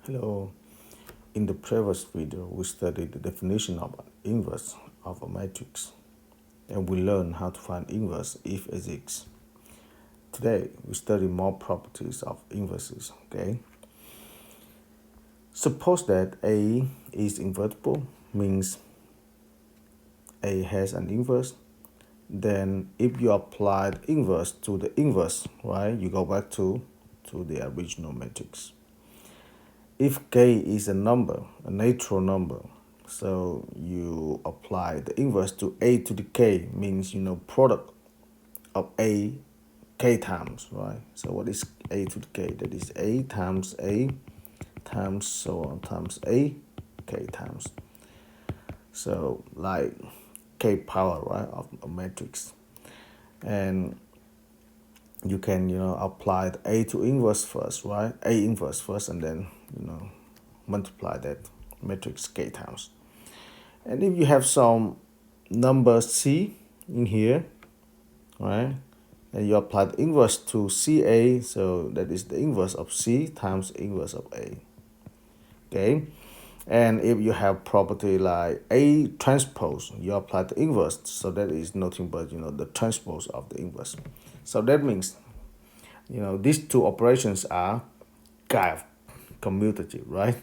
Hello. In the previous video, we studied the definition of an inverse of a matrix, and we learned how to find inverse if it exists. Today, we study more properties of inverses. Okay. Suppose that A is invertible, means A has an inverse. Then, if you apply the inverse to the inverse, right, you go back to the original matrix. If k is a number, a natural number, so you apply the inverse to a to the k, means product of a k times, right? So what is a to the k? That is a times so on times a k times. So like k power, right, of a matrix. And you can apply the a to inverse first, right? A inverse first, and then multiply that matrix k times. And if you have some number c in here, right, and you apply the inverse to ca, so that is the inverse of c times inverse of a. Okay. And if you have property like a transpose, you apply the inverse, so that is nothing but the transpose of the inverse. So that means these two operations are kind of commutative, right?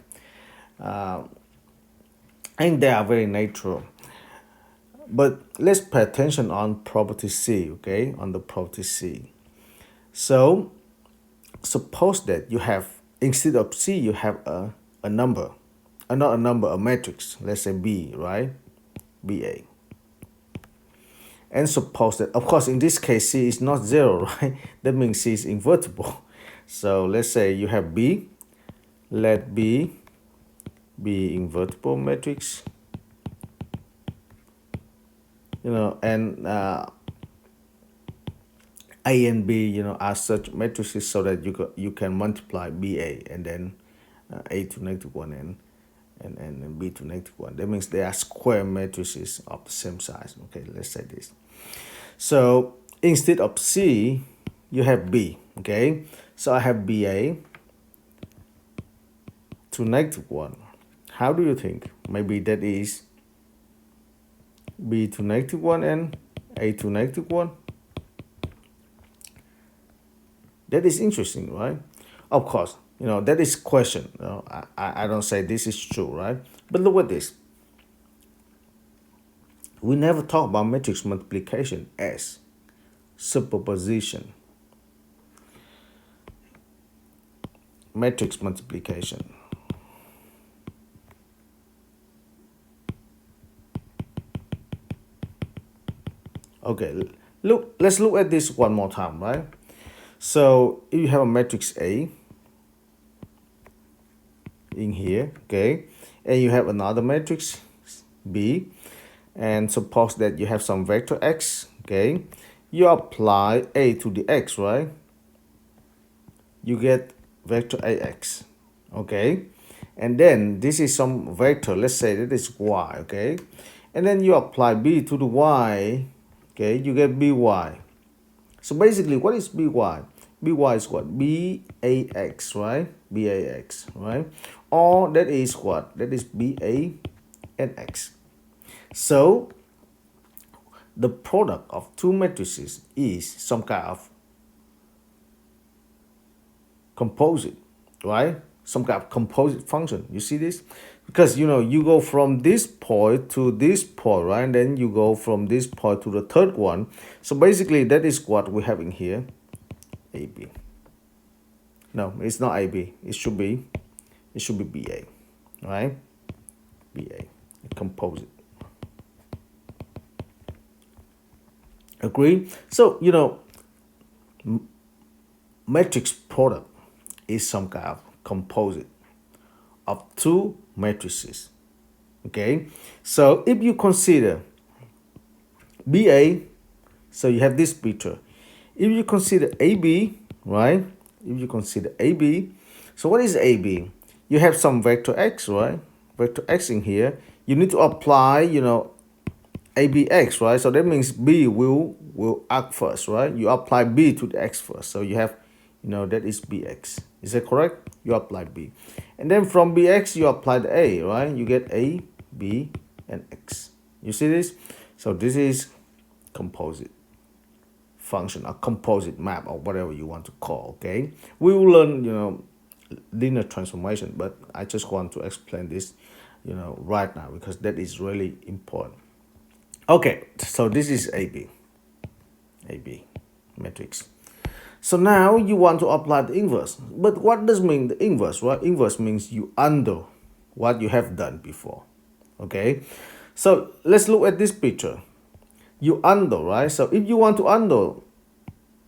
And they are very natural. But let's pay attention on property C, okay? On the property C. So suppose that you have, instead of C, you have a number. Not a number, a matrix. Let's say B, right? BA. And suppose that, of course, in this case, C is not 0, right? That means C is invertible. So let's say you have B. Let B be invertible matrix. And A and B, are such matrices so that you can multiply BA and then A to negative 1 and B to negative 1. That means they are square matrices of the same size. Okay, let's say this. So instead of C, you have B. Okay, so I have BA to negative 1. How do you think? Maybe that is B to negative 1 and A to negative 1. That is interesting, right? Of course, that is question. I don't say this is true, right? But look at this. We never talk about matrix multiplication as superposition. Matrix multiplication. Okay, let's look at this one more time, right? So if you have a matrix A in here, okay, and you have another matrix B, and suppose that you have some vector x, okay, you apply A to the x, right? You get vector AX, okay, and then this is some vector, let's say that is y, okay, and then you apply B to the y, okay, you get BY. So basically, what is BY? BY is what? BAX, right? BAX, right? Or that is what? That is BA and X. So the product of two matrices is some kind of composite, right? Some kind of composite function. You see this? Because you go from this point to this point, right? And then you go from this point to the third one. So basically that is what we have in here. AB. No, it's not AB. It should be BA. Right? BA. Composite. Agree? So, matrix product is some kind of composite of two matrices. Okay, so if you consider BA, so you have this picture. If you consider AB, right? If you consider AB, so what is AB? You have some vector x, right? Vector x in here. You need to apply, ABX, right? So that means B will act first, right? You apply B to the x first. So you have, that is BX. Is that correct? you apply b. And then from bx, you apply the a, right? You get a, b, and x. You see this? So this is composite function, a composite map, or whatever you want to call, okay? We will learn, linear transformation, but I just want to explain this, right now, because that is really important. Okay, so this is AB matrix. So now you want to apply the inverse. But what does mean the inverse, right? Inverse means you undo what you have done before. Okay, so let's look at this picture. You undo, right? So if you want to undo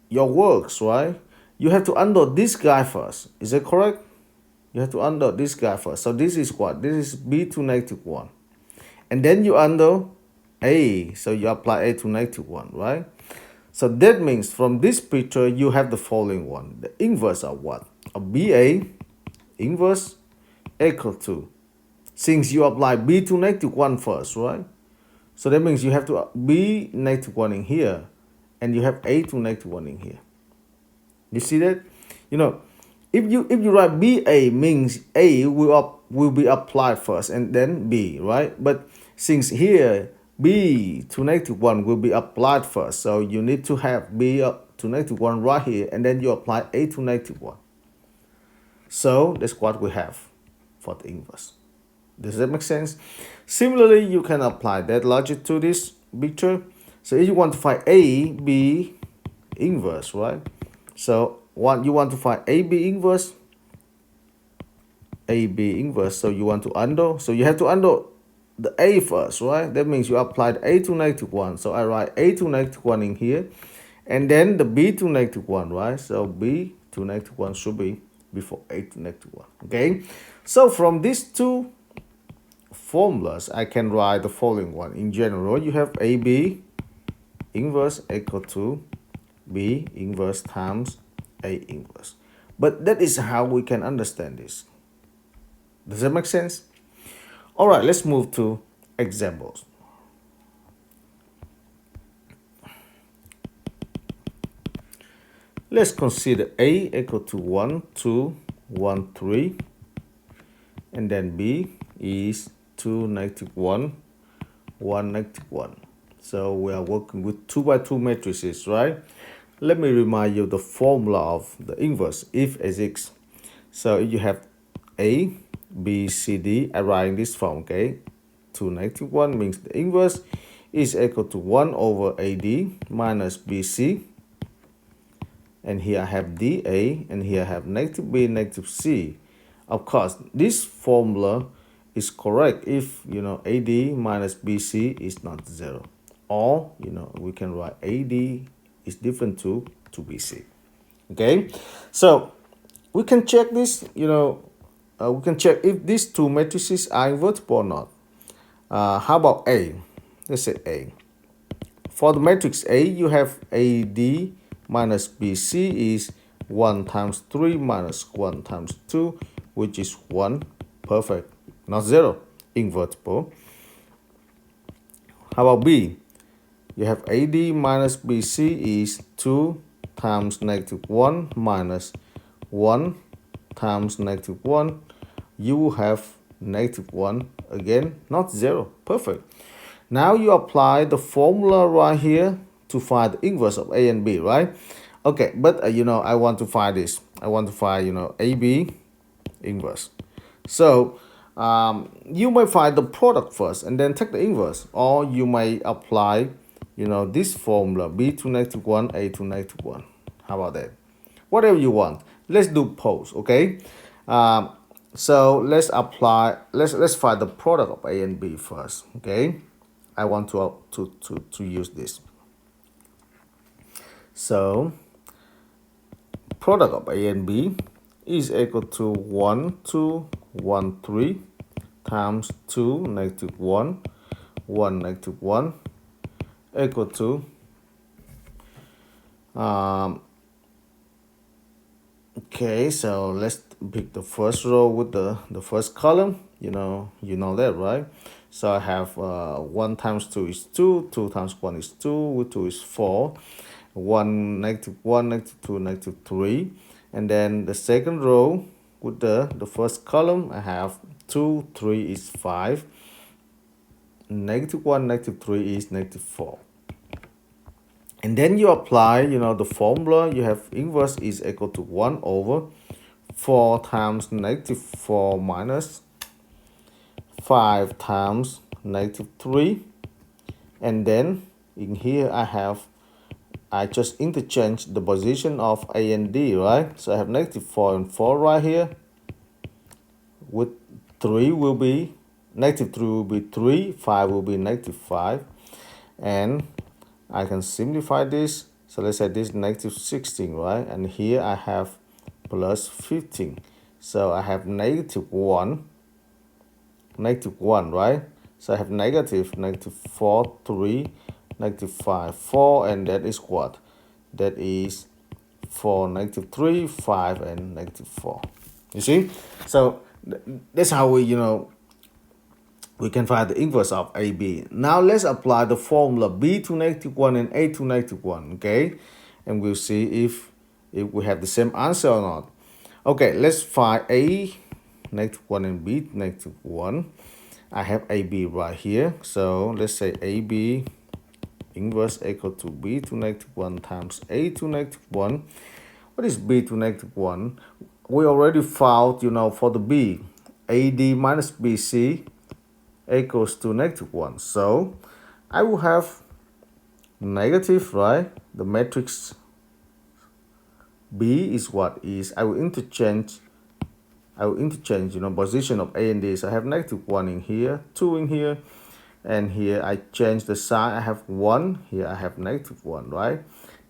your works, right, you have to undo this guy first. Is that correct? You have to undo this guy first. So this is what? This is b to negative 1. And then you undo a. So you apply a to negative 1, right? So that means from this picture, you have the following one. The inverse of what? A BA inverse equal to, since you apply b to negative 1 first, right? So that means you have to b negative 1 in here, and you have a to negative 1 in here. You see that? If you write BA, means A will be applied first and then B, right? But since here B to negative 1 will be applied first, so you need to have B up to negative 1 right here, and then you apply A to negative 1. So that's what we have for the inverse. Does that make sense? Similarly, you can apply that logic to this picture. So if you want to find A, B inverse, right? So you want to find AB inverse, so you want to undo. So you have to undo the A first, right? That means you applied A to negative 1. So I write A to negative 1 in here, and then the B to negative 1, right? So B to negative 1 should be before A to negative 1. Okay, so from these two formulas, I can write the following one. In general, you have AB inverse equal to B inverse times A inverse. But that is how we can understand this. Does that make sense? All right, let's move to examples. Let's consider A equal to 1, 2, 1, 3, and then B is 2, negative 1, 1, negative 1. So we are working with 2 by 2 matrices, right? Let me remind you the formula of the inverse, if X. So you have A, B, C, D, I write in this form, okay? 2, negative 1 means the inverse is equal to 1 over AD minus BC. And here I have DA, and here I have negative B, negative C. Of course, this formula is correct if, AD minus BC is not 0. Or, we can write AD is different to BC. Okay, so we can check this, we can check if these two matrices are invertible or not. How about A? Let's say A. For the matrix A, you have AD minus BC is 1 times 3 minus 1 times 2, which is 1. Perfect. Not 0. Invertible. How about B? You have AD minus BC is 2 times negative 1 minus 1 times negative 1. You have negative 1 again, not 0. Perfect. Now you apply the formula right here to find the inverse of A and B, right? Okay, but I want to find this. I want to find, AB inverse. So you may find the product first and then take the inverse, or you may apply, this formula, B to negative 1, A to negative 1. How about that? Whatever you want. Let's do pose, okay? So let's find the product of A and B first, okay? I want to use this. So product of A and B is equal to 1, 2, 1, 3 times 2, negative 1, 1, negative 1 equal to okay, so let's pick the first row with the first column. You know that, right? So I have 1 times 2 is 2, 2 times 1 is 2, with 2 is 4, 1, negative 1, negative 2, negative 3. And then the second row, with the first column, I have 2, 3 is 5, -1, -3 is -4. And then you apply, the formula. You have inverse is equal to 1 over 4 times -4 minus 5 times -3. And then in here I just interchange the position of A and D, right? So I have -4 and 4 right here. With 3 will be, -3 will be 3, 5 will be -5. And I can simplify this. So let's say this is -16, right? And here I have plus 15. So I have -1, right? So I have -4, 3, -5, 4, and that is what? That is 4, -3, 5, and -4. You see? So that's how we can find the inverse of AB. Now let's apply the formula B to -1 and A to -1, okay? And we'll see if we have the same answer or not. Okay, let's find A -1 and B -1. I have AB right here. So let's say AB inverse equal to B to -1 times A to -1. What is B to -1? We already found, for the B, AD minus BC equals to -1. So I will have negative, right? The matrix B is what is, I will interchange, position of A and D. So I have -1 in here, 2 in here, and here I change the sign. I have 1, here I have -1, right?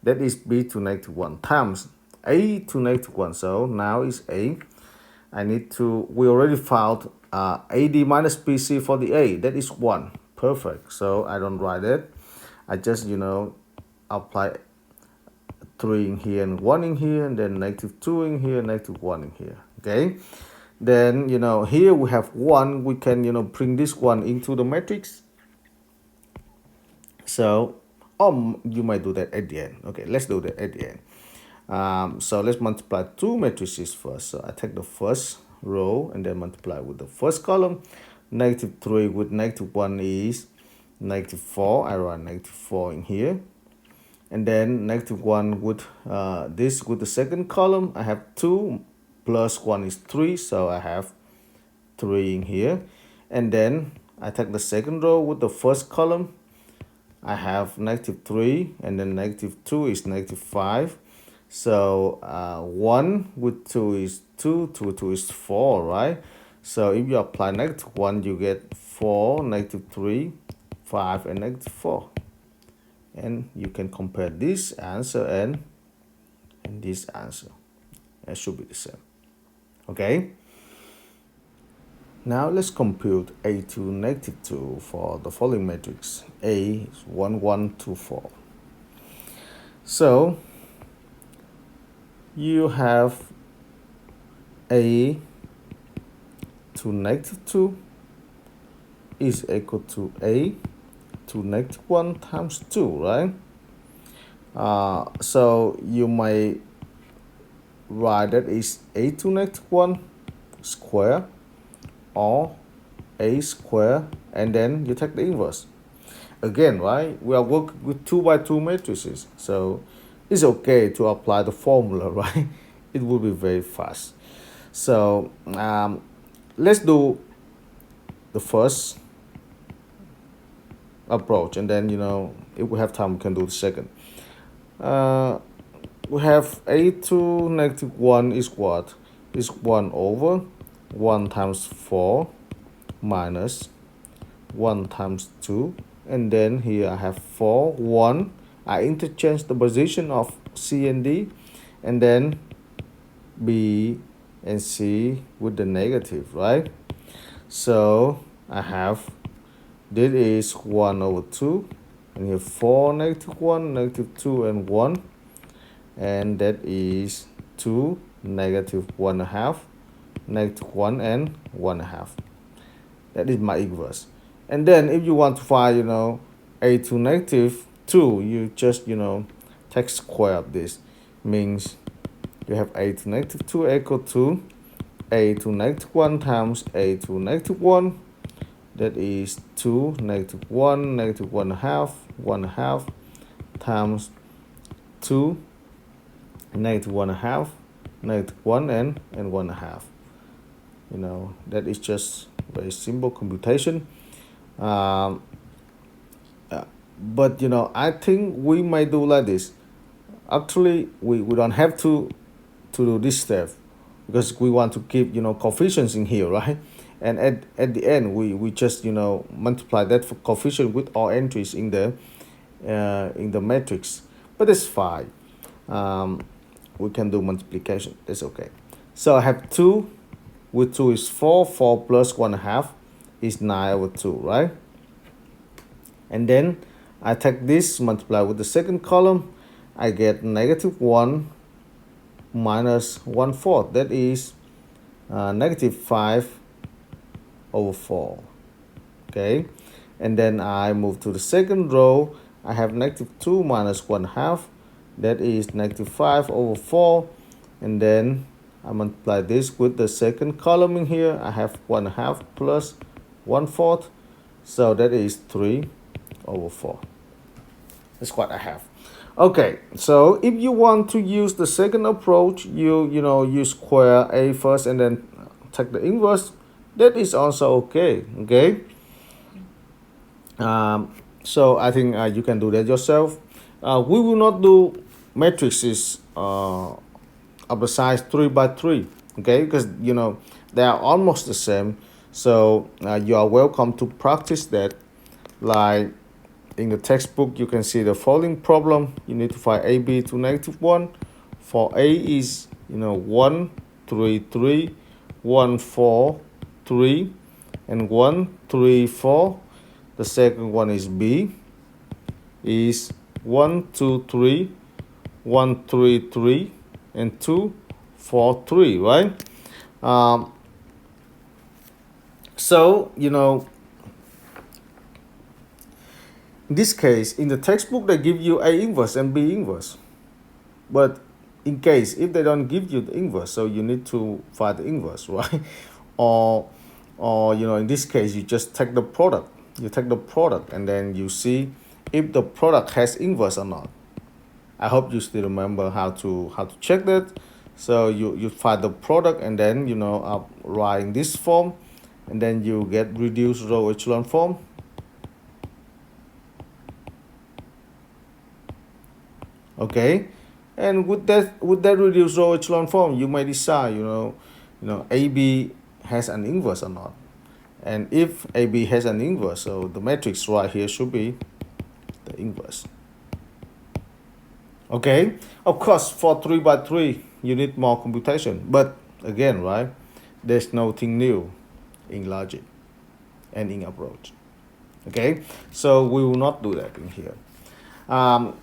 That is B to -1 times A to -1. So now is A. We already found AD minus BC for the A. That is 1. Perfect. So I don't write it. I just, apply 3 in here and 1 in here, and then -2 in here, -1 in here. Okay. Then, here we have 1. We can, bring this 1 into the matrix. So, you might do that at the end. Okay, let's do that at the end. So let's multiply 2 matrices first. So I take the first row and then multiply with the first column. -3 with -1 is -4. I write -4 in here. And then -1 with this with the second column. I have 2 plus 1 is 3. So I have 3 in here. And then I take the second row with the first column. I have -3, and then -2 is -5. So 1 with 2 is 2, 2 with 2 is 4, right? So if you apply -1, you get 4, -3, 5, and -4. And you can compare this answer and this answer. It should be the same. Okay? Now let's compute A to -2 for the following matrix. A is 1, 1, 2, 4. So you have A to -2 is equal to A to -1 times 2, right? So you might write that is A to -1 square, or A square, and then you take the inverse. Again, right? We are working with 2 by 2 matrices, so it's okay to apply the formula, right? It will be very fast. So let's do the first approach, and then if we have time we can do the second. We have A to -1 is what? Is 1 over 1 times 4 minus 1 times 2, and then here I have 4, 1. I interchange the position of C and D, and then B and C with the negative, right? So I have, this is 1 over 2, and here 4, -1, -2, and 1, and that is 2, -1.5, -1, and 1.5. That is my inverse. And then if you want to find, A to -2, you just, take square of this. Means you have A to -2 equal to a to negative 1 times a to negative 1, that is 2 negative 1 negative 1 half times 2 negative 1 half negative 1 and 1 half. You know, that is just very simple computation. But you know, I think we might do like this. Actually, we don't have to do this step because we want to keep, you know, coefficients in here, right? And at the end, we just, you know, multiply that for coefficient with all entries in the matrix. But it's fine. We can do multiplication. That's okay. So I have 2 with 2 is 4. 4 plus 1 half is 9 over 2, right? And then I take this, multiply with the second column. I get negative 1 minus 1/4. That is negative 5 over 4. Okay. And then I move to the second row. I have negative 2 minus 1 half. That is negative 5 over 4. And then I multiply this with the second column in here. I have 1 half plus 1/4. So that is 3 over 4. That's what I have. Okay, so if you want to use the second approach, you square a first and then take the inverse. That is also okay. Okay. So I think you can do that yourself. We will not do matrices of the size 3 by 3. Okay, because you know they are almost the same. So you are welcome to practice that. Like in the textbook, you can see the following problem. You need to find AB to negative 1. For A is, 1, 3, 3, 1, 4, 3, and 1, 3, 4. The second one is B, is 1, 2, 3, 1, 3, 3, and 2, 4, 3, right? So, in this case, in the textbook, they give you A inverse and B inverse. But in case, if they don't give you the inverse, so you need to find the inverse, right? or in this case, you just take the product. You take the product and then you see if the product has inverse or not. I hope you still remember how to check that. So you find the product and then, write in this form, and then you get reduced row echelon form. Okay, and with that reduced row echelon form, you may decide, AB has an inverse or not. And if AB has an inverse, so the matrix right here should be the inverse. Okay, of course, for 3 by 3, you need more computation. But again, right, there's nothing new in logic and in approach. Okay, so we will not do that in here.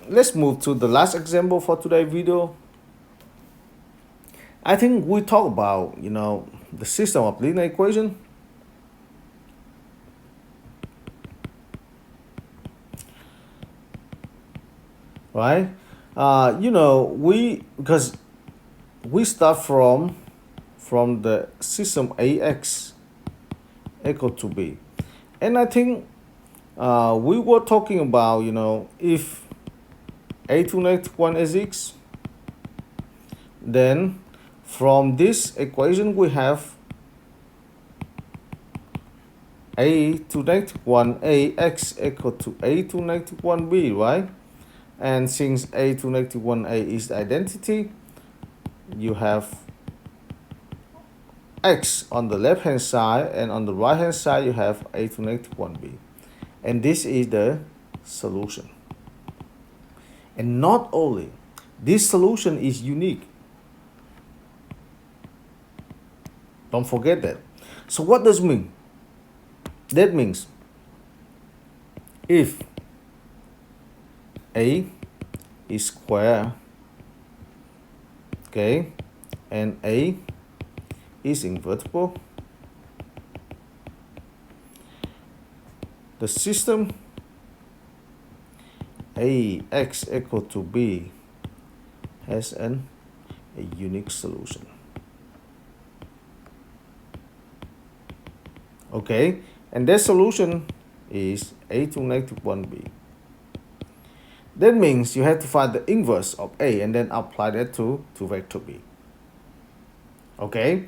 Let's move to the last example for today's video. I think we talk about, the system of linear equation. Right? Because we start from the system AX equal to B. And I think we were talking about, if A to negative 1 is X, then from this equation we have A to negative 1 AX equal to A to negative 1 B, right? And since A to negative 1A is the identity, you have X on the left hand side, and on the right hand side you have A to negative 1B. And this is the solution. And not only, this solution is unique. Don't forget that. So what does it mean? That means if A is square, okay, and A is invertible, the system AX equal to B has a unique solution. Okay, and their solution is a to negative 1b. That means you have to find the inverse of a and then apply that to vector b. Okay,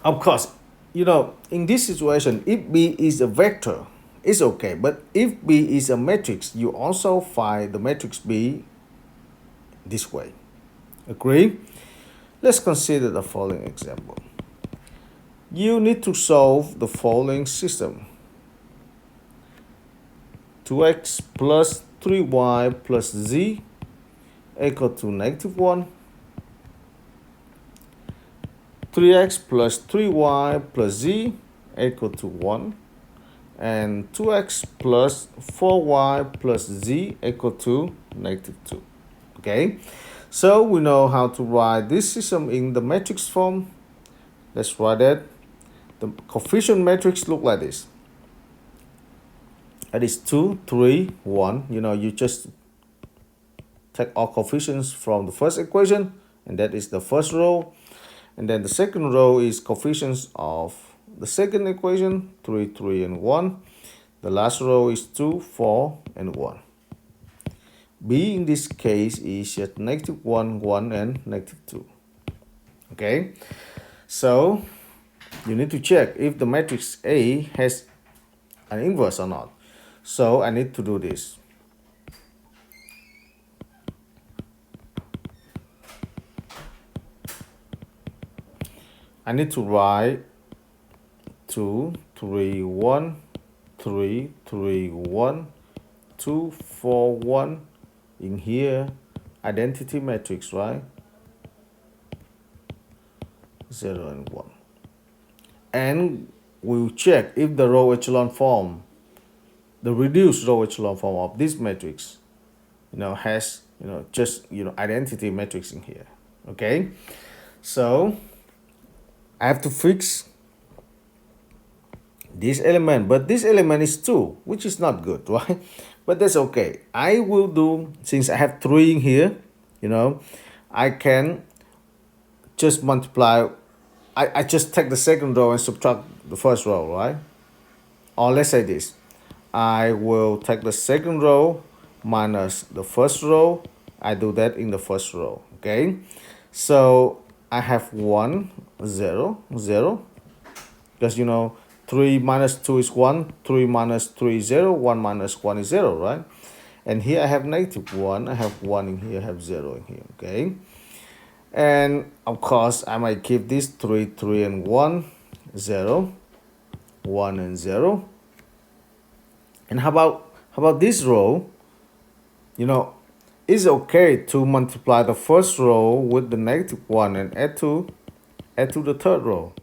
of course, in this situation, if b is a vector, it's okay. But if b is a matrix, you also find the matrix b this way. Agree? Let's consider the following example. You need to solve the following system. 2x plus 3y plus z equal to negative 1. 3x plus 3y plus z equal to 1. And 2x plus 4y plus z equal to negative 2. Okay, so we know how to write this system in the matrix form. Let's write that. The coefficient matrix look like this. That is 2, 3, 1. You just take all coefficients from the first equation, and that is the first row. And then the second row is coefficients of the second equation, 3, 3, and 1. The last row is 2, 4, and 1. B in this case is just negative 1, 1, and negative 2. Okay, so you need to check if the matrix A has an inverse or not. So I need to do this. I need to write 2, 3, 1, 3, 3, 1, 2, 4, 1 in here, identity matrix, right? 0 and 1. And we'll check if the row echelon form, the reduced row echelon form of this matrix, has, just, identity matrix in here. Okay, so I have to fix this element, but this element is 2, which is not good, right? But that's okay. I will do, since I have 3 in here, I can just multiply. I just take the second row and subtract the first row, right? Or let's say this. I will take the second row minus the first row. I do that in the first row, okay? So I have 1, 0, 0. Because, 3 minus 2 is 1, 3 minus 3 is 0, 1 minus 1 is 0, right? And here I have negative 1, I have 1 in here, I have 0 in here, okay? And of course, I might keep this 3, 3, and 1, 0, 1, and 0. And how about this row? It's okay to multiply the first row with the negative 1 and add to the third row.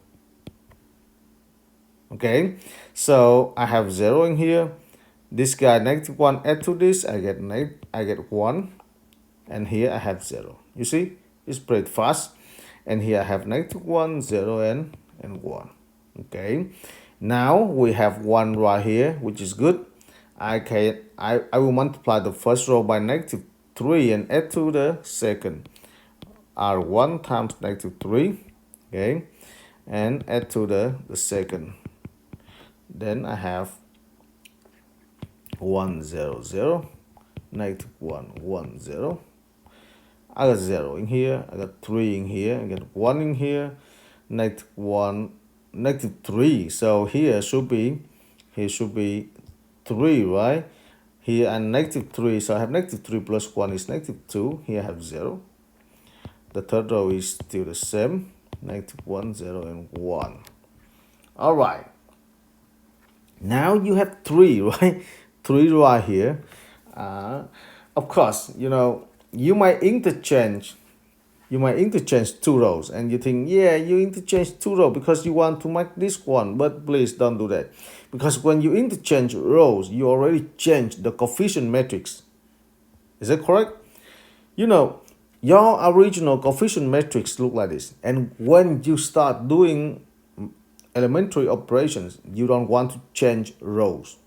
Okay, so I have 0 in here. This guy negative 1, add to this, I get 1, and here I have 0. You see, it's pretty fast. And here I have negative 1, 0, and 1. Okay, now we have 1 right here, which is good. I will multiply the first row by negative 3 and add to the second. R1 times negative 3, okay, and add to the second. Then I have 1, 0, 0, negative 1, 1, 0. I got 0 in here, I got 3 in here, I got 1 in here, negative 1, negative 3. So here should be 3, right? Here and negative 3, so I have negative 3 plus 1 is negative 2. Here I have 0. The third row is still the same, negative 1, 0, and 1. All right. Now you have 3, right? 3 right here. Of course, you might interchange 2 rows, and you think, yeah, you interchange 2 rows because you want to make this one, but please don't do that, because when you interchange rows, you already changed the coefficient matrix. Is that correct? Your original coefficient matrix look like this, and when you start doing elementary operations, you don't want to change rows.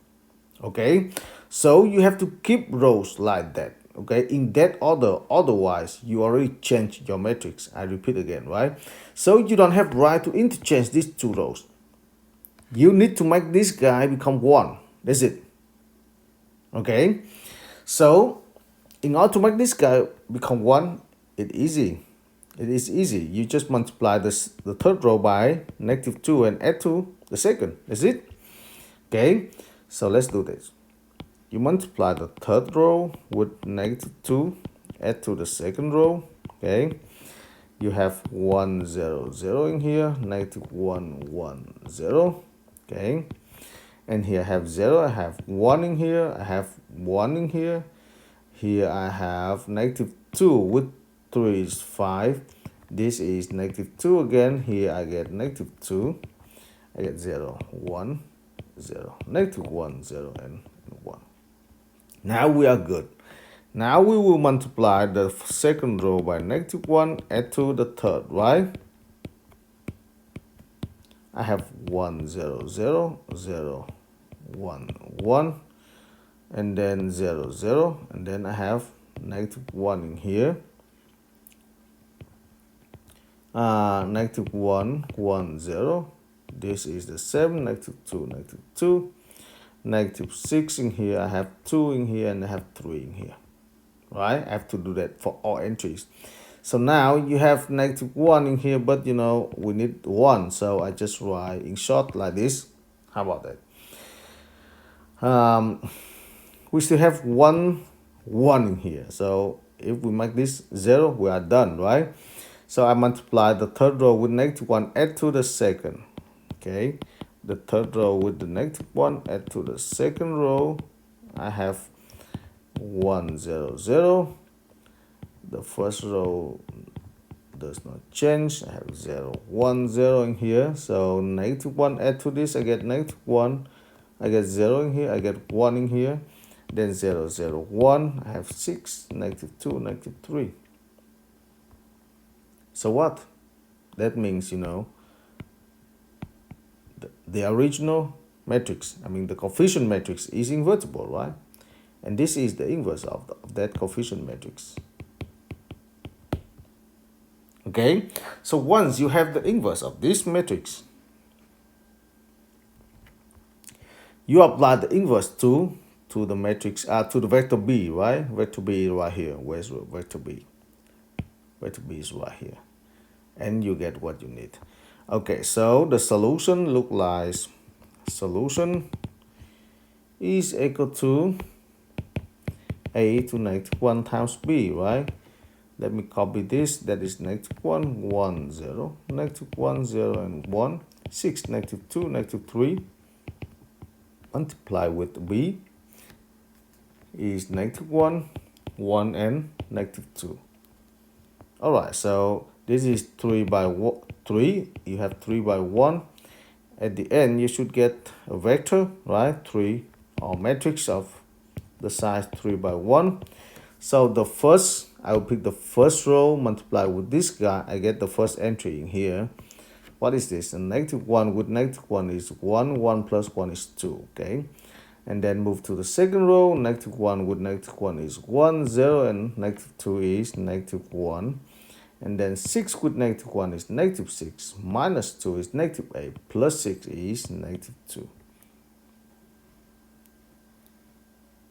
Okay, so you have to keep rows like that. okay, in that order. Otherwise, you already changed your matrix. I repeat again, right? So you don't have right to interchange these two rows. You need to make this guy become 1. That's it. Okay, so in order to make this guy become 1, it is easy. You just multiply the third row by -2 and add to the second. That's it. Okay, so let's do this. You multiply the third row with -2, add to the second row. Okay, you have 1 0 0 in here, -1 1 0. Okay, and here I have 0, I have 1 in here, I have 1 in here. Here I have -2 with 3 is 5. This is -2 again. Here I get -2. I get 0 1 0, -1 0 and 1. Now we are good. Now we will multiply the second row by -1, add to the third, right? I have 1 0 0 0 1 1, and then 0 0, and then I have -1 in here. -1 1 0. This is the same. -2 -2. -6 in here. I have 2 in here, and I have 3 in here. Right? I have to do that for all entries. So now you have -1 in here, but we need 1, so I just write in short like this. How about that? We still have 1 in here, so if we make this 0, we are done, right? So I multiply the third row with -1, add to the second. Okay, the third row with the -1, add to the second row. I have 1 0 0. The first row does not change. I have 0 1 0 in here. So -1 add to this, I get -1. I get 0 in here, I get 1 in here. Then 0 0 1. I have 6, -2 -3. So what? That means the original matrix, I mean the coefficient matrix, is invertible, right? And this is the inverse of that coefficient matrix. Okay, so once you have the inverse of this matrix, you apply the inverse to the matrix, to the vector B, right? Vector B is right here. Where's vector B? Vector B is right here, and you get what you need. Okay, so the solution look like solution is equal to A to -1 times B, right? Let me copy this. That is -1 1 0, -1 0 and 1, 6, -2 -3. Multiply with B is -1 1 and -2. All right, so this is 3 by 3. You have 3 by 1. At the end, you should get a vector, right? 3, or matrix of the size 3 by 1. So the first, I will pick the first row, multiply with this guy. I get the first entry in here. What is this? A -1 with -1 is 1. 1 plus 1 is 2. Okay. And then move to the second row. -1 with -1 is 1, 0, and -2 is -1. And then 6 with -1 is -6, minus 2 is -8, plus 6 is -2.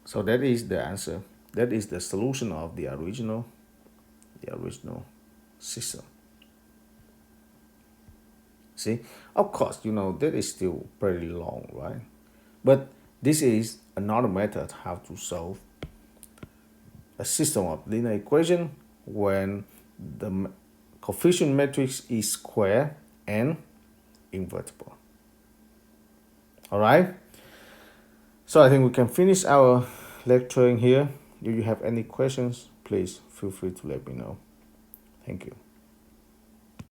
So that is the answer. That is the solution of the original system. See, of course, that is still pretty long, right? But this is another method how to solve a system of linear equation when the coefficient matrix is square and invertible. All right. So I think we can finish our lecturing here. If you have any questions, please feel free to let me know. Thank you.